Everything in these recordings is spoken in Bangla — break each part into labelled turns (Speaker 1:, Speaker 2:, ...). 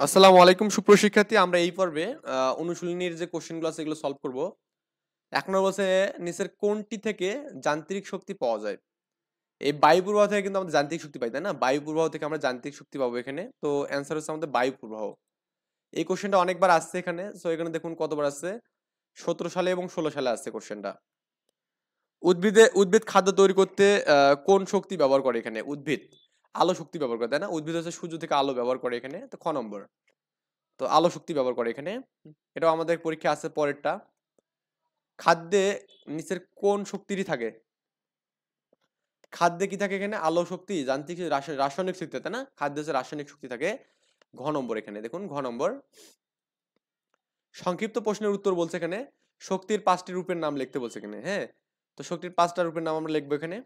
Speaker 1: আসসালামু আলাইকুম সুপ্রশিক্ষার্থী, আমরা এই পর্বে অনুশীলনীর যে কোশ্চেনগুলো আছে এগুলো সলভ করব। এক নম্বর বলছে নিচের কোনটি থেকে যান্ত্রিক শক্তি পাওয়া যায়? এই বায়ু প্রবাহ থেকে কিন্তু আমাদের যান্ত্রিক শক্তি পাই, তাই না? বায়ু প্রবাহ থেকে আমরা যান্ত্রিক শক্তি পাবো এখানে। তো অ্যান্সার হচ্ছে আমাদের বায়ু প্রবাহ। এই কোশ্চেনটা অনেকবার আসছে এখানে। সো এখানে দেখুন কতবার আসছে, 17 সালে এবং 16 সালে আসছে কোশ্চেনটা। উদ্ভিদ খাদ্য তৈরি করতে কোন শক্তি ব্যবহার করে? এখানে উদ্ভিদ আলো শক্তি ব্যবহার করে, তাই না? উদ্ভিদ হচ্ছে সূর্য থেকে আলো ব্যবহার করে এখানে। তো খ নম্বর, তো আলো শক্তি ব্যবহার করে এখানে। এটাও আমাদের পরীক্ষা আছে পরেরটা। খাদ্যে নিচের কোন শক্তিরই থাকে? খাদ্যে কি থাকে এখানে? আলো শক্তি, যান্ত্রিক, রাসায়নিক শক্তি, তাই না? খাদ্যে হচ্ছে রাসায়নিক শক্তি থাকে। ঘ নম্বর, এখানে দেখুন ঘ নম্বর। সংক্ষিপ্ত প্রশ্নের উত্তর বলছে এখানে শক্তির 5টি রূপের নাম লিখতে বলছে এখানে। হ্যাঁ, তো শক্তির 5টা রূপের নাম আমরা লিখবো এখানে।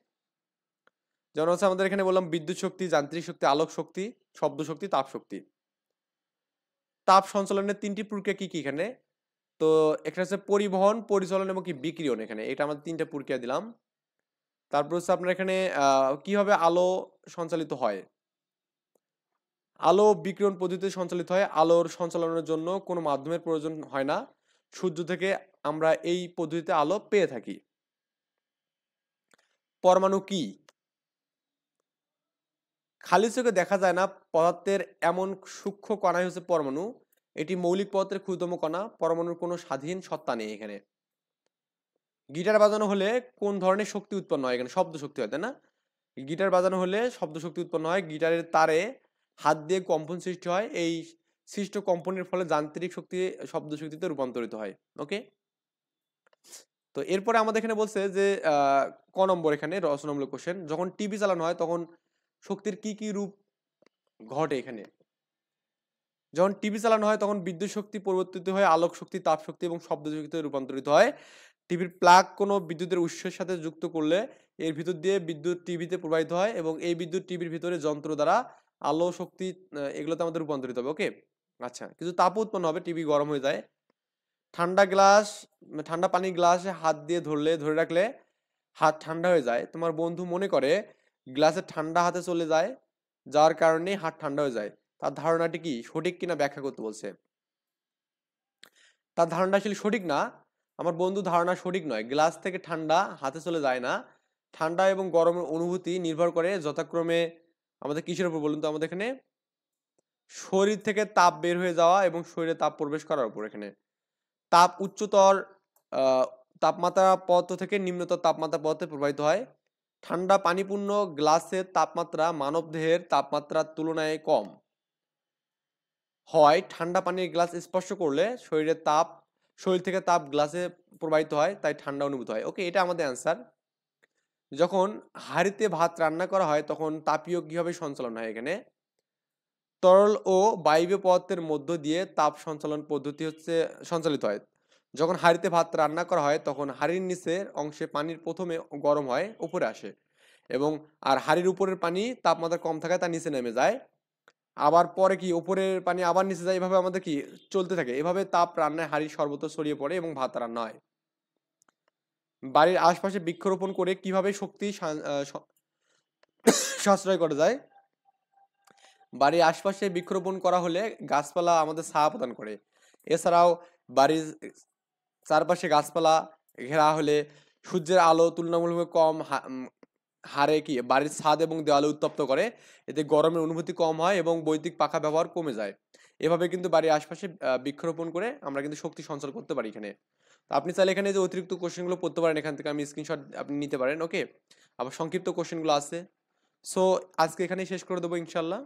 Speaker 1: যেমন হচ্ছে আমাদের এখানে বললাম বিদ্যুৎ শক্তি, যান্ত্রিক শক্তি, আলোক শক্তি, শব্দ শক্তি, তাপ শক্তি। তাপ সঞ্চালনের 3টি প্রক্রিয়া কি কি এখানে? তো একটা হচ্ছে পরিবহন, পরিচালন এবং কি বিকিরণ। এখানে এটা আমাদের 3টা প্রক্রিয়া দিলাম। তারপর হচ্ছে আপনার এখানে কিভাবে আলো সঞ্চালিত হয়? আলো বিকিরণ পদ্ধতিতে সঞ্চালিত হয়। আলোর সঞ্চালনের জন্য কোনো মাধ্যমের প্রয়োজন হয় না। সূর্য থেকে আমরা এই পদ্ধতিতে আলো পেয়ে থাকি। পরমাণু কি? খালি চোখে দেখা যায় না পদার্থের এমন সূক্ষ্ম কণাই হচ্ছে পরমাণু। এটি মৌলিক পদার্থের ক্ষুদ্রতম কণা। পরমাণুর কোনো স্বাধীন সত্তা নেই এখানে। গিটার বাজানো হলে কোন ধরনের শক্তি উৎপন্ন হয়? এখানে শব্দ শক্তি হয়, তাই না? গিটার বাজানো হলে শব্দ শক্তি উৎপন্ন হয়। গিটারের তারে হাত দিয়ে কম্পন সৃষ্টি হয়। এই সৃষ্ট কম্পনের ফলে যান্ত্রিক শক্তি শব্দ শক্তিতে রূপান্তরিত হয়। ওকে, তো এরপরে আমাদের এখানে বলছে যে ক নম্বর, এখানে রচনামূলক কোশ্চেন, যখন টিভি চালানো হয় তখন শক্তির কি কি রূপ ঘটে? এখানে যখন টিভি চালানো হয় তখন বিদ্যুৎ শক্তি পরিবর্তিত হয়ে আলোক শক্তি, তাপ শক্তি এবং শব্দ শক্তিতে রূপান্তরিত হয়। টিভির প্লাগ কোনো বিদ্যুতের উৎসের সাথে যুক্ত করলে এর ভিতর দিয়ে বিদ্যুৎ টিভিতে প্রবাহিত হয় এবং এই বিদ্যুৎ টিভির ভিতরে যন্ত্র দ্বারা আলো শক্তি এগুলোতে আমাদের রূপান্তরিত হবে। ওকে, আচ্ছা, কিছু তাপ উৎপন্ন হবে, টিভি গরম হয়ে যায়। ঠান্ডা পানির গ্লাসে হাত দিয়ে ধরে রাখলে হাত ঠান্ডা হয়ে যায়। তোমার বন্ধু মনে করে গ্লাসে ঠান্ডা হাতে চলে যায়, যার কারণে হাত ঠান্ডা হয়ে যায়। তার ধারণাটি কি সঠিক কিনা ব্যাখ্যা করতে বলছে। তার ধারণা আসলে সঠিক না। আমার বন্ধু ধারণা সঠিক নয়। গ্লাস থেকে ঠান্ডা হাতে চলে যায় না। ঠান্ডা এবং গরমের অনুভূতি নির্ভর করে যথাক্রমে আমাদের কিসের উপর বলুন তো? আমাদের এখানে শরীর থেকে তাপ বের হয়ে যাওয়া এবং শরীরে তাপ প্রবেশ করার উপর। এখানে তাপ উচ্চতর আহ, তাপমাত্রা পদার্থ থেকে নিম্নতর তাপমাত্রা পদার্থে প্রবাহিত হয়। ঠান্ডা পানিপূর্ণ গ্লাসের তাপমাত্রা মানবদেহের তাপমাত্রার তুলনায় কম হয়। ঠান্ডা পানির গ্লাস স্পর্শ করলে শরীর থেকে তাপ গ্লাসে প্রবাহিত হয়, তাই ঠান্ডা অনুভূত হয়। ওকে, এটা আমাদের অ্যান্সার। যখন হাঁড়িতে ভাত রান্না করা হয় তখন তাপীয় কিভাবে সঞ্চালন হয়? এখানে তরল ও বায়বীয় পদার্থের মধ্য দিয়ে তাপ সঞ্চালন পদ্ধতি হচ্ছে সঞ্চালিত হয়। যখন হাঁড়িতে ভাত রান্না করা হয় তখন হাঁড়ির নিচের অংশে পানির প্রথমে গরম হয়, উপরে আসে এবং হাঁড়ির উপরের পানি তাপমাত্রা কম থাকায় তা নিচে নেমে যায়। আবার পরে কি উপরের পানি আবার নিচে যায়, এভাবে আমাদের কি চলতে থাকে। এভাবে তাপ রান্নায় হাঁড়ির সর্বত্র ছড়িয়ে পড়ে এবং ভাত রান্না হয়। বাড়ির আশপাশে বৃক্ষরোপণ করে কিভাবে শক্তি সাশ্রয় করা যায়? বাড়ির আশপাশে বৃক্ষরোপণ করা হলে গাছপালা আমাদের ছায়া প্রদান করে। এছাড়াও বাড়ির চারপাশে গাছপালা ঘেরা হলে সূর্যের আলো তুলনামূলকভাবে কম হারে কি বাড়ির ছাদ এবং দেওয়ালে উত্তপ্ত করে। এতে গরমের অনুভূতি কম হয় এবং বৈদ্যুতিক পাখা ব্যবহার কমে যায়। এভাবে কিন্তু বাড়ির আশপাশে বৃক্ষরোপণ করে আমরা কিন্তু শক্তি সঞ্চার করতে পারি এখানে। তো আপনি চাইলে এখানে যে অতিরিক্ত কোশ্চেনগুলো পড়তে পারেন, এখান থেকে আমি স্ক্রিনশট আপনি নিতে পারেন। ওকে, আবার সংক্ষিপ্ত কোশ্চেনগুলো আছে। সো আজকে এখানেই শেষ করে দেবো ইনশাল্লাহ।